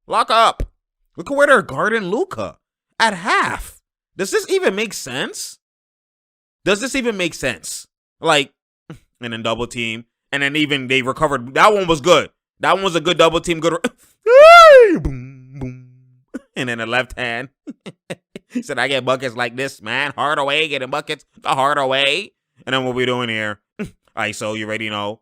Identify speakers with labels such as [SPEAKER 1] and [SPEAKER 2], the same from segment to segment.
[SPEAKER 1] Lock up. Look at where they're guarding Luka at half. Does this even make sense? Does this even make sense? Like, and then double team. And then even they recovered. That one was good. That one was a good double team. Good. Boom, boom. And then the left hand. He said, I get buckets like this, man. Hard away, getting buckets the harder way. And then what we doing here? ISO, you already know.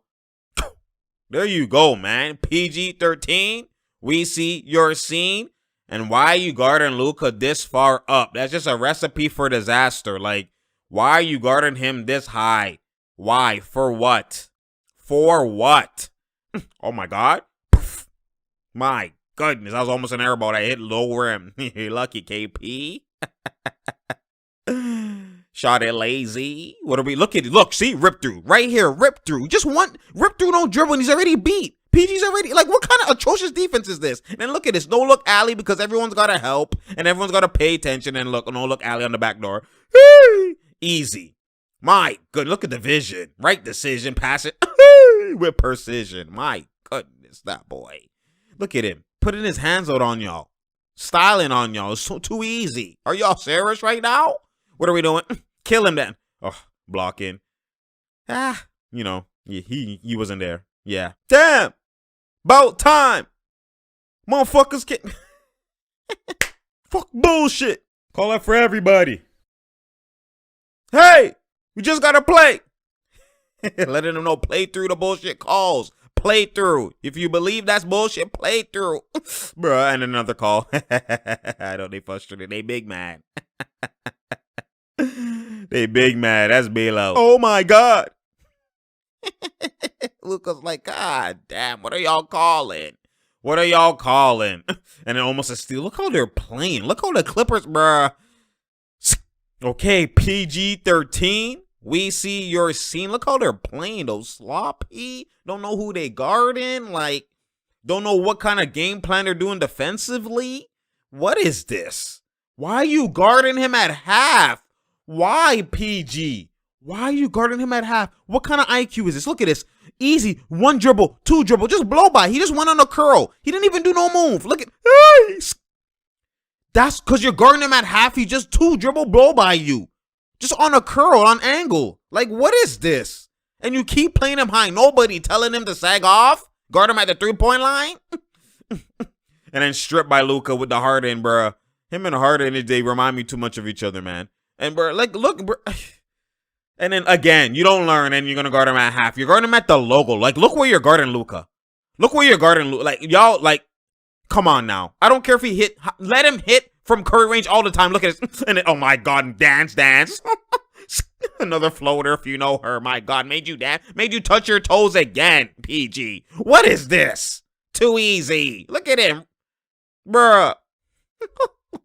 [SPEAKER 1] There you go, man. PG-13. We see your scene. And why are you guarding Luka this far up? That's just a recipe for disaster. Like, why are you guarding him this high? Why? For what? For what? Oh, my God. My goodness. That was almost an airball that hit low rim. Lucky KP. Shot it lazy. What are we? Look at it. Look, see? Rip through. Right here. Rip through. Just one. Rip through, no dribble, and he's already beat. PG's already, like, what kind of atrocious defense is this? And then look at this. No look alley because everyone's got to help and everyone's got to pay attention. And look, no look alley on the back door. Easy. My good. Look at the vision. Right decision. Pass it with precision. My goodness, that boy. Look at him. Putting his hands out on y'all. Styling on y'all. It's so too easy. Are y'all serious right now? What are we doing? Kill him then. Oh, blocking. You know, he wasn't there. Yeah. Damn. About time. Motherfuckers get. Fuck bullshit. Call that for everybody. Hey, we just gotta play. Letting them know, play through the bullshit calls. Play through. If you believe that's bullshit, play through. Bruh, and another call. I know they frustrated. They big mad. They big mad. That's Belo. Oh my God. Luka's like, God damn, what are y'all calling? What are y'all calling? And then almost a steal. Look how they're playing. Look how the Clippers, bruh. Okay, PG-13. We see your scene. Look how they're playing, though. Sloppy. Don't know who they guarding. Like, don't know what kind of game plan they're doing defensively. What is this? Why are you guarding him at half? Why, PG? Why are you guarding him at half? What kind of IQ is this? Look at this. Easy. One dribble, two dribble. Just blow by. He just went on a curl. He didn't even do no move. Look at. That's because you're guarding him at half. He just two dribble blow by you. Just on a curl, on angle. Like, what is this? And you keep playing him high. Nobody telling him to sag off. Guard him at the 3-point line. And then stripped by Luka with the Harden, bruh. Him and Harden, they remind me too much of each other, man. And, bruh, like, look, bruh. And then, again, you don't learn and you're going to guard him at half. You're guarding him at the logo. Like, look where you're guarding Luka. Look where you're guarding Luka. Like, y'all, like, come on now. I don't care if he hit. Let him hit from Curry range all the time. Look at this. And then, oh, my God, dance. Another floater, if you know her. My God, made you dance. Made you touch your toes again, PG. What is this? Too easy. Look at him. Bruh.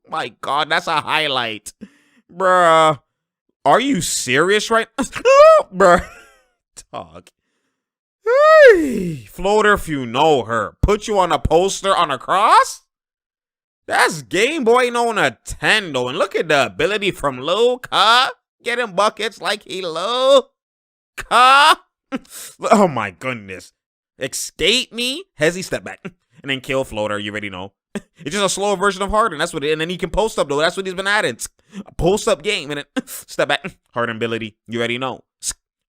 [SPEAKER 1] My God, that's a highlight. Bruh. Are you serious right now? Bruh. Dog. Hey. Floater if you know her. Put you on a poster on a cross? That's Game Boy on a Nintendo. And look at the ability from Luka. Getting buckets like he Luka. Oh my goodness. Escape me. Hezzy step back. And then kill floater. You already know. It's just a slower version of Harden. That's what it is. And then he can post up, though. That's what he's been adding. A post up game. And then step back. Harden ability. You already know.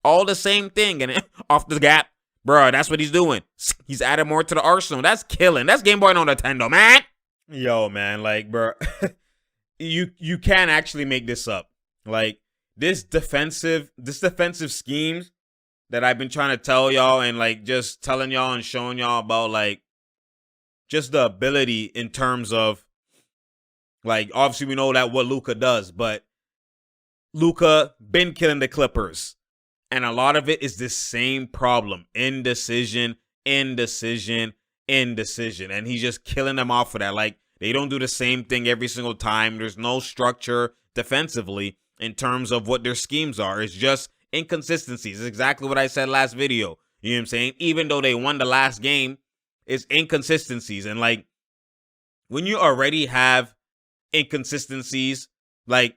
[SPEAKER 1] All the same thing. And then off the gap. Bruh, that's what he's doing. He's adding more to the arsenal. That's killing. That's Game Boy on Nintendo, man. Yo, man. Like, bruh. You can't actually make this up. Like, this defensive schemes that I've been trying to tell y'all and, like, just telling y'all and showing y'all about, like, just the ability in terms of, like, obviously we know that what Luka does, but Luka been killing the Clippers. And a lot of it is the same problem. Indecision. And he's just killing them off for that. Like, they don't do the same thing every single time. There's no structure defensively in terms of what their schemes are. It's just inconsistencies. It's exactly what I said last video. You know what I'm saying? Even though they won the last game, it's inconsistencies. And, like, when you already have inconsistencies, like,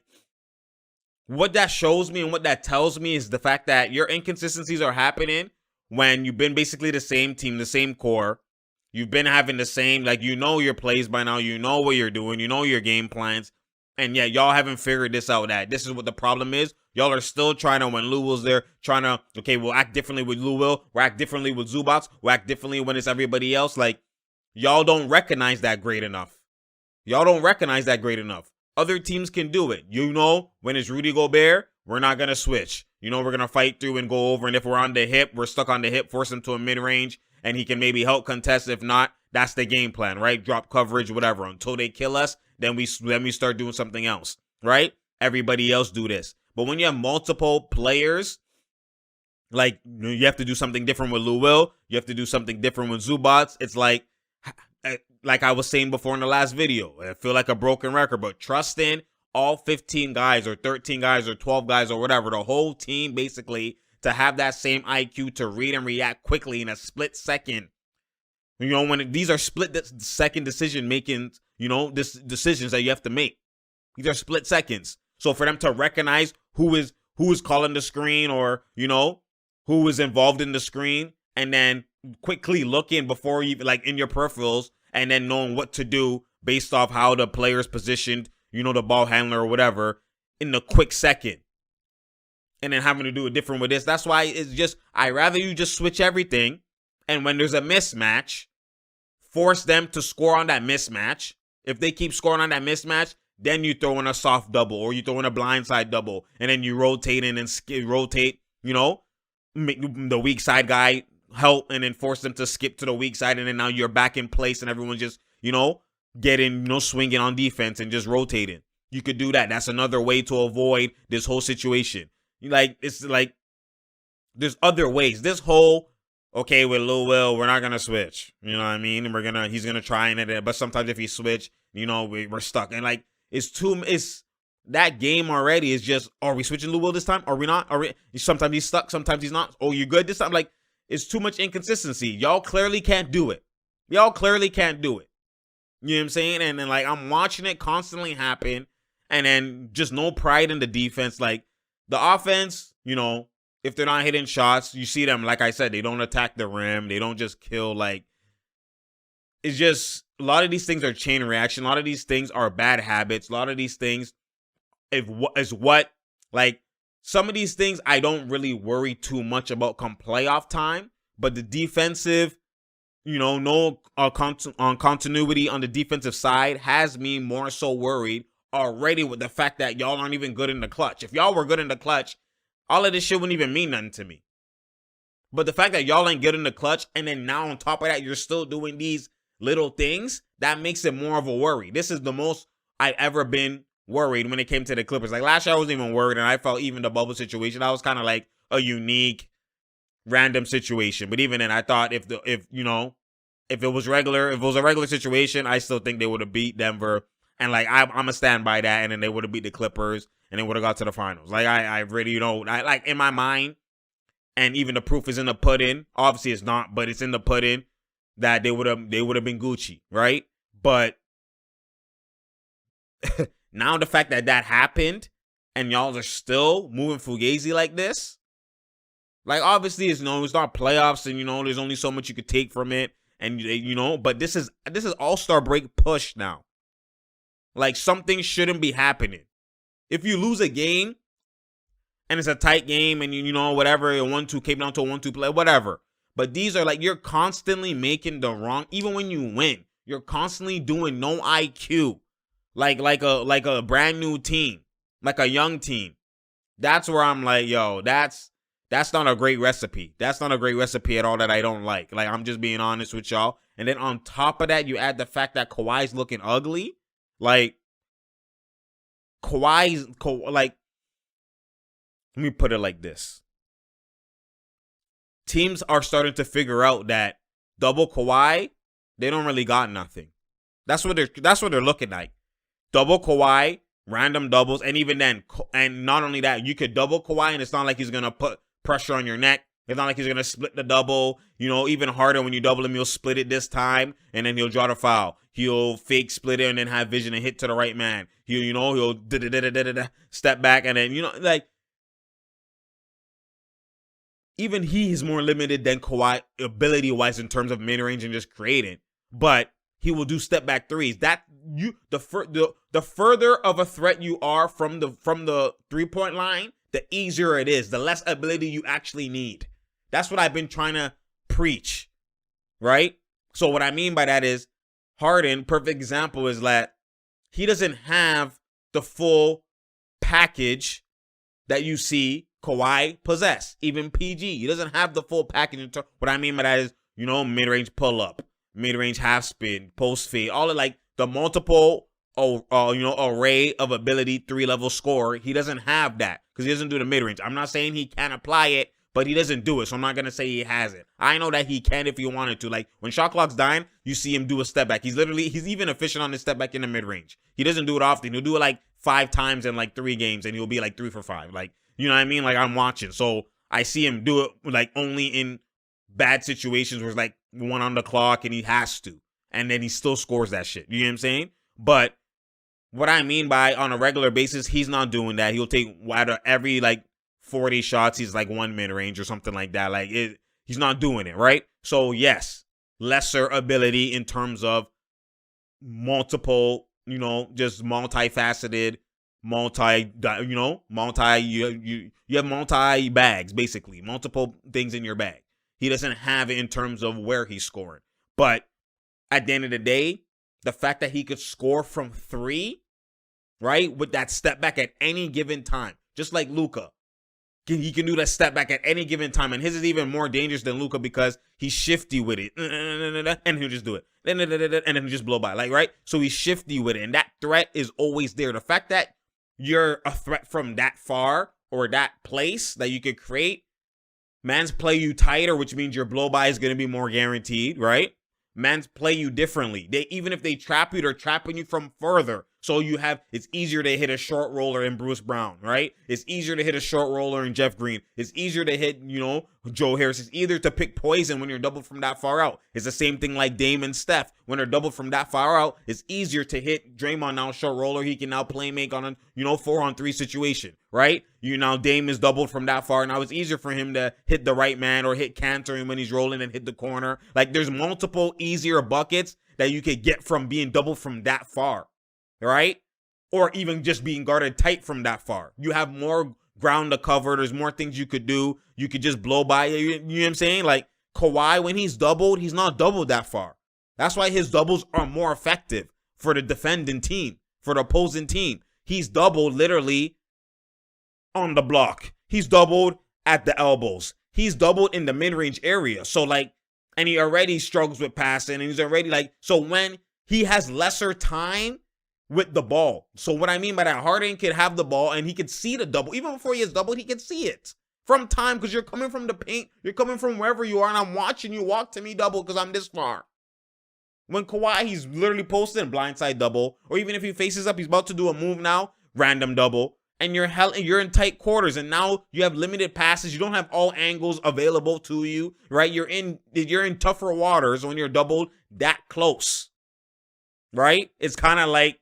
[SPEAKER 1] what that shows me and what that tells me is the fact that your inconsistencies are happening when you've been basically the same team, the same core. You've been having the same, like, you know your plays by now. You know what you're doing. You know your game plans. And yet y'all haven't figured this out. That this is what the problem is. Y'all are still trying to, when Lou Will's there, trying to, okay, we'll act differently with Lou Will. We'll act differently with Zubac. We'll act differently when it's everybody else. Like, y'all don't recognize that great enough. Y'all don't recognize that great enough. Other teams can do it. You know, when it's Rudy Gobert, we're not going to switch. You know, we're going to fight through and go over. And if we're on the hip, we're stuck on the hip, force him to a mid-range, and he can maybe help contest. If not, that's the game plan, right? Drop coverage, whatever. Until they kill us, then we start doing something else, right? Everybody else do this. But when you have multiple players, like, you have to do something different with Lou Will. You have to do something different with Zubac. It's like I was saying before in the last video, I feel like a broken record, but trust in all 15 guys or 13 guys or 12 guys or whatever, the whole team basically, to have that same IQ to read and react quickly in a split second. You know, when these are split second decision making, you know, decisions that you have to make. These are split seconds. So for them to recognize who is calling the screen, or, you know, who is involved in the screen, and then quickly looking before you, like, in your peripherals, and then knowing what to do based off how the player's positioned, you know, the ball handler or whatever, in the quick second. And then having to do it different with this. That's why it's just, I'd rather you just switch everything. And when there's a mismatch, force them to score on that mismatch. If they keep scoring on that mismatch, then you throw in a soft double, or you throw in a blindside double. And then you rotate in and rotate, you know, make the weak side guy help, and then force them to skip to the weak side, and then now you're back in place and everyone's just, you know, getting, you know, swinging on defense and just rotating. You could do that. That's another way to avoid this whole situation. Like, it's like, there's other ways. This whole, okay, with Lou Will, we're not gonna switch. You know what I mean? And he's gonna try and, but sometimes if he switch, you know, we're stuck. And like, it's that game already is just, are we switching Lou Will this time? Are we not? Sometimes he's stuck, sometimes he's not. Oh, you good this time? Like, it's too much inconsistency. Y'all clearly can't do it. Y'all clearly can't do it. You know what I'm saying? And then, like, I'm watching it constantly happen, and then just no pride in the defense. Like, the offense, you know, if they're not hitting shots, you see them, like I said, they don't attack the rim. They don't just kill. Like, it's just, a lot of these things are chain reaction. A lot of these things are bad habits. A lot of these things is what, like, some of these things I don't really worry too much about come playoff time, but the defensive, you know, no continuity on the defensive side has me more so worried already with the fact that y'all aren't even good in the clutch. If y'all were good in the clutch, all of this shit wouldn't even mean nothing to me. But the fact that y'all ain't good in the clutch, and then now on top of that, you're still doing these little things, that makes it more of a worry. This is the most I've ever been worried when it came to the Clippers. Like, last year I wasn't even worried, and I felt even the bubble situation, that was kind of like a unique, random situation. But even then, I thought if it was a regular situation, I still think they would have beat Denver. And like, I'm gonna stand by that, and then they would have beat the Clippers, and they would have got to the finals. Like, I really, you know, I like, in my mind, and even the proof is in the pudding. Obviously, it's not, but it's in the pudding that they would have been Gucci, right? But now the fact that happened, and y'all are still moving fugazi like this, like, obviously, it's, you know, it's not playoffs, and, you know, there's only so much you could take from it, and, you know, but this is All-Star break push now. Like, something shouldn't be happening. If you lose a game, and it's a tight game, and, you know, whatever, a 1-2 came down to a 1-2 play, whatever. But these are like, you're constantly making the wrong, even when you win, you're constantly doing no IQ. Like a brand new team, like a young team. That's where I'm like, yo, that's not a great recipe. That's not a great recipe at all, that I don't like. Like, I'm just being honest with y'all. And then on top of that, you add the fact that Kawhi's looking ugly. Like, like, let me put it like this. Teams are starting to figure out that double Kawhi, they don't really got nothing. That's what they're looking like. Double Kawhi, random doubles, and even then, and not only that, you could double Kawhi, and it's not like he's gonna put pressure on your neck. It's not like he's gonna split the double. You know, even harder when you double him, he'll split it this time, and then he'll draw the foul. He'll fake split it and then have vision and hit to the right man. He'll step back, and then, you know, like, even he is more limited than Kawhi ability-wise in terms of mid-range and just creating. but he will do step back threes. That the further of a threat you are from the 3-point line, the easier it is, the less ability you actually need. That's what I've been trying to preach, right? So what I mean by that is Harden, perfect example, is that he doesn't have the full package that you see Kawhi possess, even PG. He doesn't have the full package. What I mean by that is, mid-range pull-up, mid-range half-spin, post-fade, all of like the multiple, array of ability, 3-level score. He doesn't have that because he doesn't do the mid-range. I'm not saying he can't apply it, but he doesn't do it, so I'm not going to say he has it. I know that he can if he wanted to. Like, when shot clock's dying, you see him do a step back. He's even efficient on his step back in the mid-range. He doesn't do it often. He'll do it like 5 times in like 3 games, and he'll be like 3 for 5. Like, you know what I mean? Like, I'm watching. So I see him do it like only in bad situations where it's like 1 on the clock and he has to. And then he still scores that shit. You know what I'm saying? But what I mean by on a regular basis, he's not doing that. He'll take out of every like 40 shots, he's like 1 mid-range or something like that. Like, he's not doing it, right? So yes, lesser ability in terms of multiple, just multifaceted, you have multi bags, basically, multiple things in your bag. He doesn't have it in terms of where he's scoring. But at the end of the day, the fact that he could score from 3, right, with that step back at any given time, just like Luka. He can do that step back at any given time, and his is even more dangerous than Luka because he's shifty with it, and he'll just do it, and then he'll just blow by, like, right? So he's shifty with it, and that threat is always there. The fact that you're a threat from that far or that place that you could create, man's play you tighter, which means your blow by is going to be more guaranteed, right? Man's play you differently. Even if they trap you, they're trapping you from further. So it's easier to hit a short roller in Bruce Brown, right? It's easier to hit a short roller in Jeff Green. It's easier to hit, Joe Harris. It's either to pick poison when you're doubled from that far out. It's the same thing like Dame and Steph. When they're doubled from that far out, it's easier to hit Draymond now short roller. He can now play make on a, 4-on-3 situation, right? Dame is doubled from that far. Now it's easier for him to hit the right man or hit Cantor when he's rolling and hit the corner. Like, there's multiple easier buckets that you could get from being doubled from that far. Right? Or even just being guarded tight from that far. You have more ground to cover. There's more things you could do. You could just blow by. You know what I'm saying? Like, Kawhi, when he's doubled, he's not doubled that far. That's why his doubles are more effective for the defending team, for the opposing team. He's doubled literally on the block. He's doubled at the elbows. He's doubled in the mid-range area. So, like, and he already struggles with passing. And he's already like, so when he has lesser time with the ball. So what I mean by that, Harden could have the ball and he could see the double. Even before he has doubled, he can see it from time because you're coming from the paint. You're coming from wherever you are, and I'm watching you walk to me double because I'm this far. When Kawhi, he's literally posting blindside double, or even if he faces up, he's about to do a move now, random double, and you're in tight quarters, and now you have limited passes. You don't have all angles available to you, right? You're in tougher waters when you're doubled that close, right? It's kind of like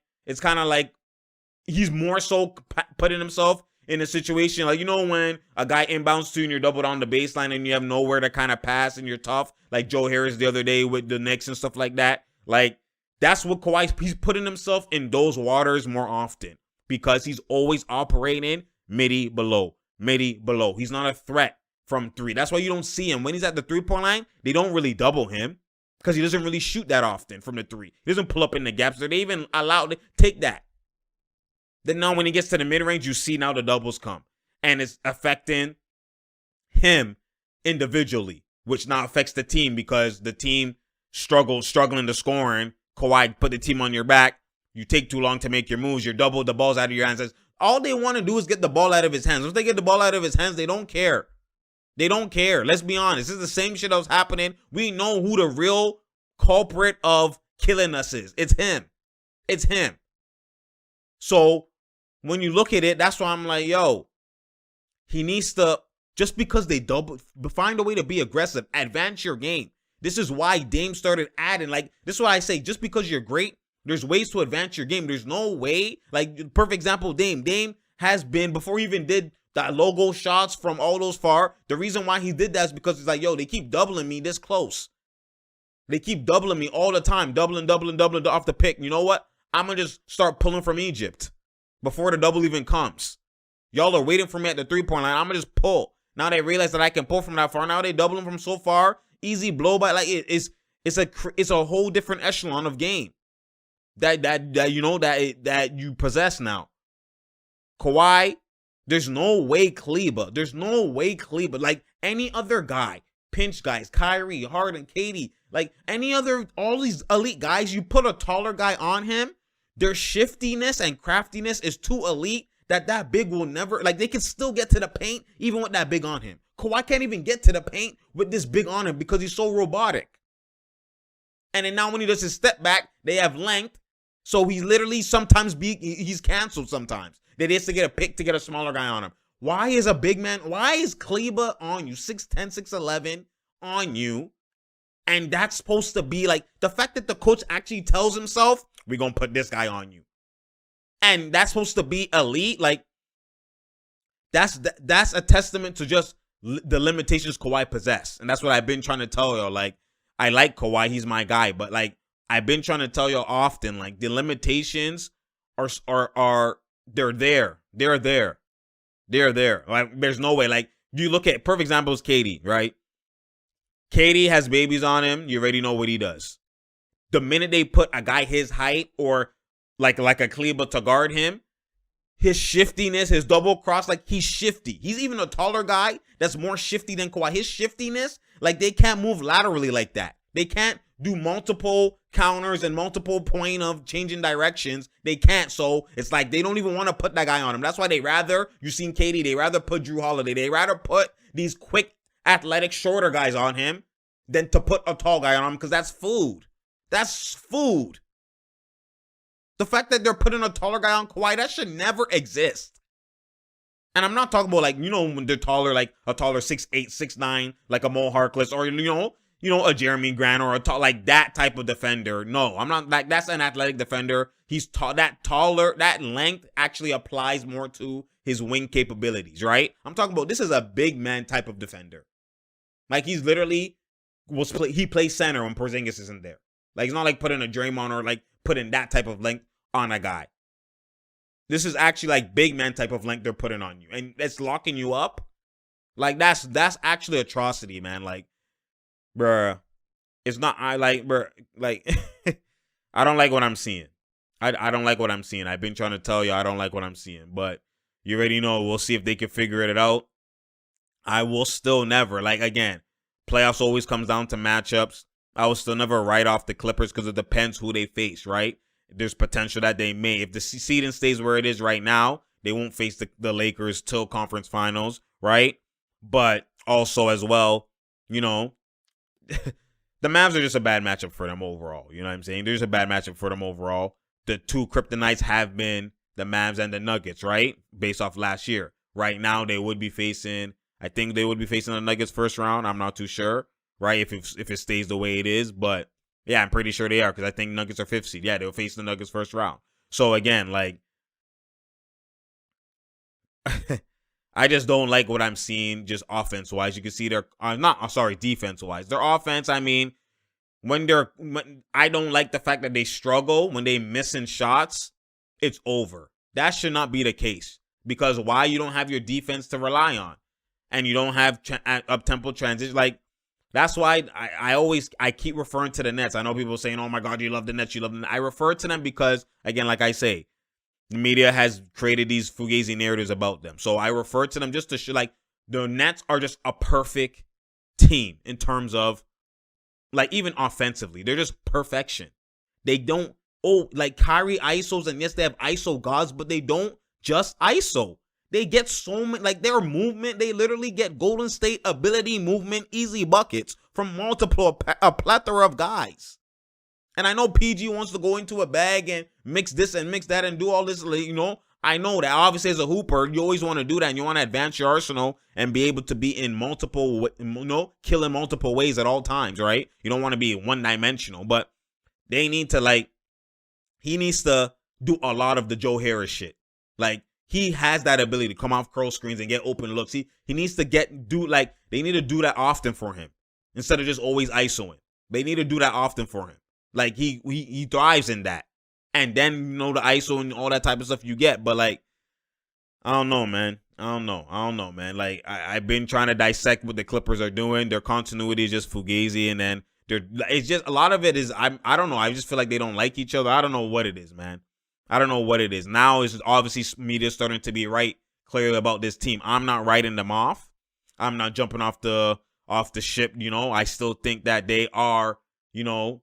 [SPEAKER 1] he's more so putting himself in a situation like, when a guy inbounds to you and you're doubled on the baseline and you have nowhere to kind of pass and you're tough, like Joe Harris the other day with the Knicks and stuff like that. Like, that's what he's putting himself in those waters more often because he's always operating midi below. He's not a threat from 3. That's why you don't see him. When he's at the 3-point line, they don't really double him. Because he doesn't really shoot that often from the 3. He doesn't pull up in the gaps. So they even allowed to take that. Then now when he gets to the mid-range, you see now the doubles come. And it's affecting him individually, which now affects the team because the team struggling to scoring. Kawhi put the team on your back. You take too long to make your moves. You're doubled. The ball's out of your hands. All they want to do is get the ball out of his hands. Once they get the ball out of his hands, they don't care. They don't care. Let's be honest. This is the same shit that was happening. We know who the real culprit of killing us is. It's him. It's him. So when you look at it, that's why I'm like, yo, he needs to, just because they double, find a way to be aggressive, advance your game. This is why Dame started adding, like, this is why I say, just because you're great, there's ways to advance your game. There's no way, like, perfect example, Dame. Dame has been, before he even did that logo shots from all those far, the reason why he did that is because he's like, yo, they keep doubling me this close. They keep doubling me all the time, doubling off the pick. You know what? I'm going to just start pulling from Egypt before the double even comes. Y'all are waiting for me at the 3-point line. I'm going to just pull. Now they realize that I can pull from that far. Now they doubling from so far. Easy blow by. Like it's a whole different echelon of game that you possess now. Kawhi, there's no way Kleber, like any other guy, pinch guys, Kyrie, Harden, KD, like all these elite guys, you put a taller guy on him, their shiftiness and craftiness is too elite that big will never, like they can still get to the paint even with that big on him. Kawhi can't even get to the paint with this big on him because he's so robotic. And then now when he does his step back, they have length. So he's literally he's canceled sometimes. They just to get a pick to get a smaller guy on him. Why is Kleber on you, 6'10", 6'11", on you? And that's supposed to be like, the fact that the coach actually tells himself, we're going to put this guy on you. And that's supposed to be elite. Like, that's a testament to just the limitations Kawhi possess. And that's what I've been trying to tell y'all. Like, I like Kawhi, he's my guy. But, like, I've been trying to tell y'all often, like, the limitations are they're there. They're there. They're there. Like, there's no way. Like, you look at, perfect example is KD, right? KD has babies on him. You already know what he does. The minute they put a guy his height or like a Kleber to guard him, his shiftiness, his double cross, like he's shifty. He's even a taller guy that's more shifty than Kawhi. His shiftiness, like they can't move laterally like that. They can't do multiple counters and multiple point of changing directions. They can't. So it's like they don't even want to put that guy on him. That's why you seen KD, they rather put Drew Holiday. They rather put these quick, athletic, shorter guys on him than to put a tall guy on him because that's food. That's food. The fact that they're putting a taller guy on Kawhi, that should never exist. And I'm not talking about like, when they're taller, like a taller 6'8", 6'9", like a Mo Harkless or, a Jeremy Grant or like that type of defender. No, I'm not like, that's an athletic defender. He's that length actually applies more to his wing capabilities, right? I'm talking about, this is a big man type of defender. Like he's literally, he plays center when Porzingis isn't there. Like it's not like putting a Draymond or like putting that type of length on a guy. This is actually like big man type of length they're putting on you. And it's locking you up. Like that's actually atrocity, man. Like, bruh, it's not, I don't like what I'm seeing. I don't like what I'm seeing. I've been trying to tell you I don't like what I'm seeing. But you already know, we'll see if they can figure it out. I will still never, like again, playoffs always comes down to matchups. I will still never write off the Clippers because it depends who they face, right? There's potential that they may. If the seeding stays where it is right now, they won't face the Lakers till conference finals, right? But also as well, the Mavs are just a bad matchup for them overall. You know what I'm saying? There's a bad matchup for them overall. The two kryptonites have been the Mavs and the Nuggets, right? Based off last year. Right now, I think they would be facing the Nuggets first round. I'm not too sure, right? If it stays the way it is, but yeah, I'm pretty sure they are because I think Nuggets are 5th seed. Yeah, they'll face the Nuggets first round. So again, like, I just don't like what I'm seeing just offense-wise. You can see defense-wise. Their offense, I mean, I don't like the fact that they struggle when they missing shots. It's over. That should not be the case because why? You don't have your defense to rely on, and you don't have up-tempo transition. Like, that's why I keep referring to the Nets. I know people saying, oh my God, you love the Nets, I refer to them because, again, like I say, the media has created these fugazi narratives about them. So I refer to them just to show, like, the Nets are just a perfect team in terms of, like, even offensively. They're just perfection. They don't, like Kyrie ISOs, and yes, they have ISO gods, but they don't just ISO. They get so many, like their movement, they literally get Golden State ability movement, easy buckets from a plethora of guys. And I know PG wants to go into a bag and mix this and mix that and do all this, I know that obviously as a hooper, you always want to do that and you want to advance your arsenal and be able to be in killing multiple ways at all times, right? You don't want to be one-dimensional, but he needs to do a lot of the Joe Harris shit. Like, he has that ability to come off curl screens and get open looks. He needs to they need to do that often for him instead of just always ISOing. They need to do that often for him. Like he thrives in that. And then, you know, the ISO and all that type of stuff you get. But like, I don't know, man. I don't know, man. Like, I've been trying to dissect what the Clippers are doing. Their continuity is just fugazi, and then it's just a lot of it is I don't know. I just feel like they don't like each other. I don't know what it is, man. I don't know what it is. Now it's obviously media starting to be right clearly about this team. I'm not writing them off. I'm not jumping off the ship, you know. I still think that they are, you know,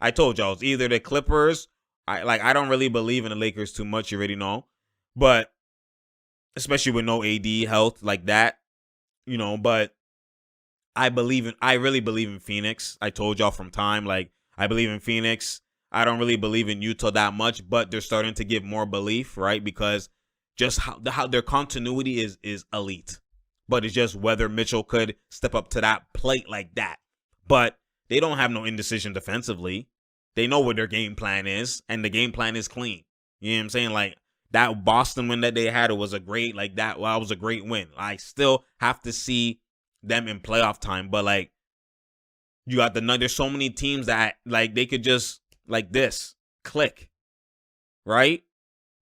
[SPEAKER 1] I told y'all it's either the Clippers. I don't really believe in the Lakers too much, you already know. But especially with no AD health like that, you know, but I really believe in Phoenix. I told y'all from time, like, I believe in Phoenix. I don't really believe in Utah that much, but they're starting to give more belief, right? Because just how their continuity is elite. But it's just whether Mitchell could step up to that plate like that. But they don't have no indecision defensively. They know what their game plan is, and the game plan is clean. You know what I'm saying? Like, that Boston win that they had, it was a great, like, that was a great win. I still have to see them in playoff time, but, like, you got there's so many teams that, like, they could just, like this, click, right?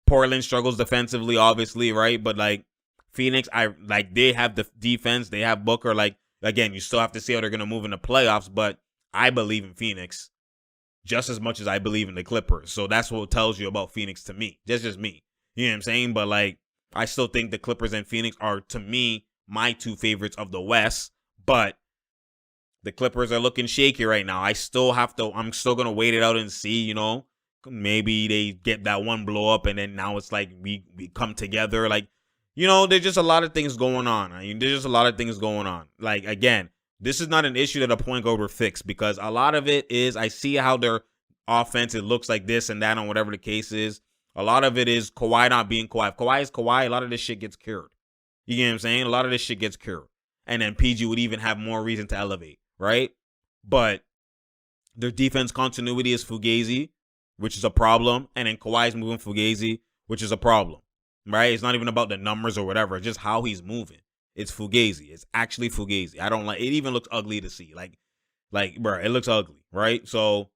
[SPEAKER 1] Portland struggles defensively, obviously, right? But, like, Phoenix, they have the defense, they have Booker, like, again, you still have to see how they're going to move in the playoffs, but I believe in Phoenix just as much as I believe in the Clippers. So that's what tells you about Phoenix to me. That's just me. You know what I'm saying? But, like, I still think the Clippers and Phoenix are, to me, my two favorites of the West. But the Clippers are looking shaky right now. I'm still going to wait it out and see, you know. Maybe they get that one blow up, and then now it's like we come together. Like, you know, there's just a lot of things going on. I mean, there's just a lot of things going on. Like, again, this is not an issue that a point guard will fix, because a lot of it is I see how their offense, it looks like this and that and whatever the case is. A lot of it is Kawhi not being Kawhi. If Kawhi is Kawhi, a lot of this shit gets cured. You get what I'm saying? A lot of this shit gets cured. And then PG would even have more reason to elevate, right? But their defense continuity is fugazi, which is a problem. And then Kawhi's moving fugazi, which is a problem, right? It's not even about the numbers or whatever. It's just how he's moving. It's fugazi. It's actually fugazi. I don't like it. Even looks ugly to see. Like, bro, it looks ugly, right? So,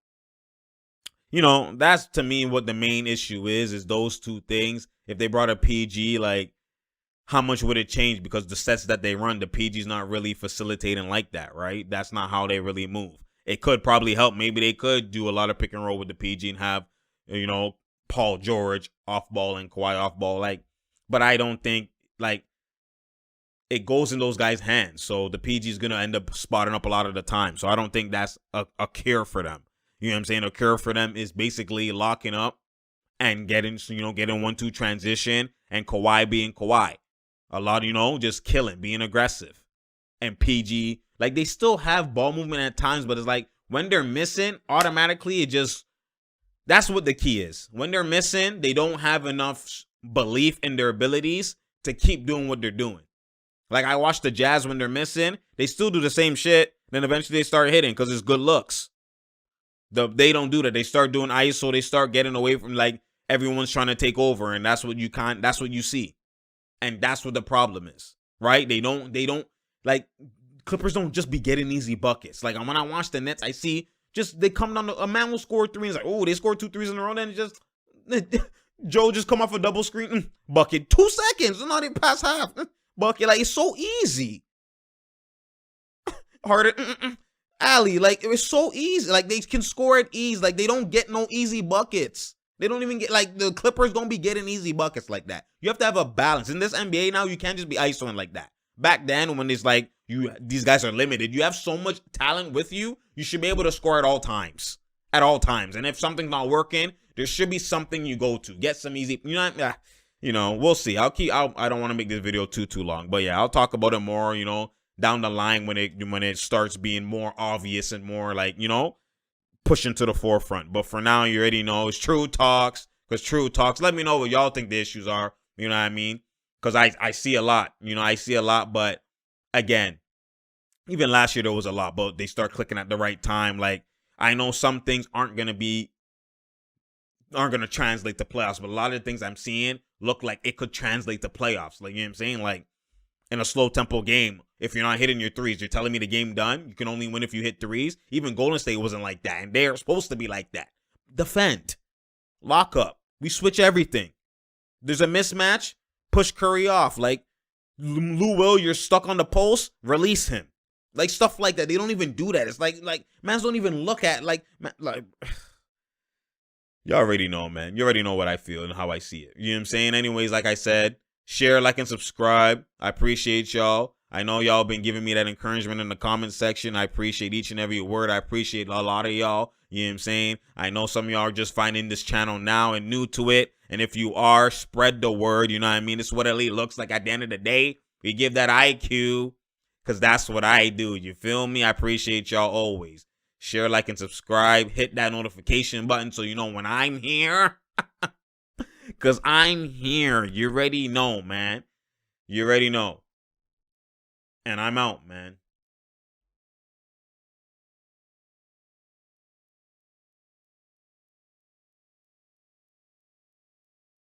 [SPEAKER 1] you know, that's to me what the main issue is those two things. If they brought a PG, like, how much would it change? Because the sets that they run, the PG's not really facilitating like that, right? That's not how they really move. It could probably help. Maybe they could do a lot of pick and roll with the PG and have, you know, Paul George off ball and Kawhi off ball. Like, but I don't think, like, it goes in those guys' hands. So the PG is going to end up spotting up a lot of the time. So I don't think that's a cure for them. You know what I'm saying? A cure for them is basically locking up and getting 1-2 transition and Kawhi being Kawhi. A lot, you know, just killing, being aggressive. And PG, like, they still have ball movement at times, but it's like when they're missing, automatically that's what the key is. When they're missing, they don't have enough belief in their abilities to keep doing what they're doing. Like, I watch the Jazz when they're missing, they still do the same shit, then eventually they start hitting because it's good looks. They don't do that. They start doing ISO, they start getting away from, like, everyone's trying to take over, and that's what you see. And that's what the problem is, right? They don't, like, Clippers don't just be getting easy buckets. Like, when I watch the Nets, I see just, they come down, a man will score 3, and it's like, oh, they scored 2 threes in a row, then it just, Joe just come off a double screen, bucket, 2 seconds, not even past half, bucket. Like, it's so easy. Harder, alley, like, it was so easy. Like, they can score at ease. Like, they don't get no easy buckets. They don't even get, like, the Clippers don't be getting easy buckets like that. You have to have a balance. In this NBA now, you can't just be isoing like that. Back then, when it's like, these guys are limited, you have so much talent with you, you should be able to score at all times. At all times. And if something's not working, there should be something you go to. Get some easy, we'll see. I don't want to make this video too long. But yeah, I'll talk about it more, you know, down the line when it starts being more obvious and more, like, you know, pushing to the forefront. But for now, you already know it's True Talks. Because True Talks, let me know what y'all think the issues are. You know what I mean? Because I see a lot. You know, I see a lot. But again, even last year there was a lot. But they start clicking at the right time. Like, I know some things aren't going to translate to playoffs. But a lot of the things I'm seeing look like it could translate to playoffs. Like, you know what I'm saying? Like, in a slow tempo game. If you're not hitting your threes, you're telling me the game done? You can only win if you hit threes? Even Golden State wasn't like that, and they're supposed to be like that. Defend. Lock up. We switch everything. There's a mismatch, push Curry off. Like, Lou Will, you're stuck on the post, release him. Like, stuff like that. They don't even do that. It's like mans don't even look at, like you already know, man. You already know what I feel and how I see it. You know what I'm saying? Anyways, like I said, share, like, and subscribe. I appreciate y'all. I know y'all been giving me that encouragement in the comment section. I appreciate each and every word. I appreciate a lot of y'all. You know what I'm saying? I know some of y'all are just finding this channel now and new to it. And if you are, spread the word. You know what I mean? This is what elite looks like at the end of the day. We give that IQ because that's what I do. You feel me? I appreciate y'all always. Share, like, and subscribe. Hit that notification button so you know when I'm here. Because I'm here. You already know, man. You already know. And I'm out, man.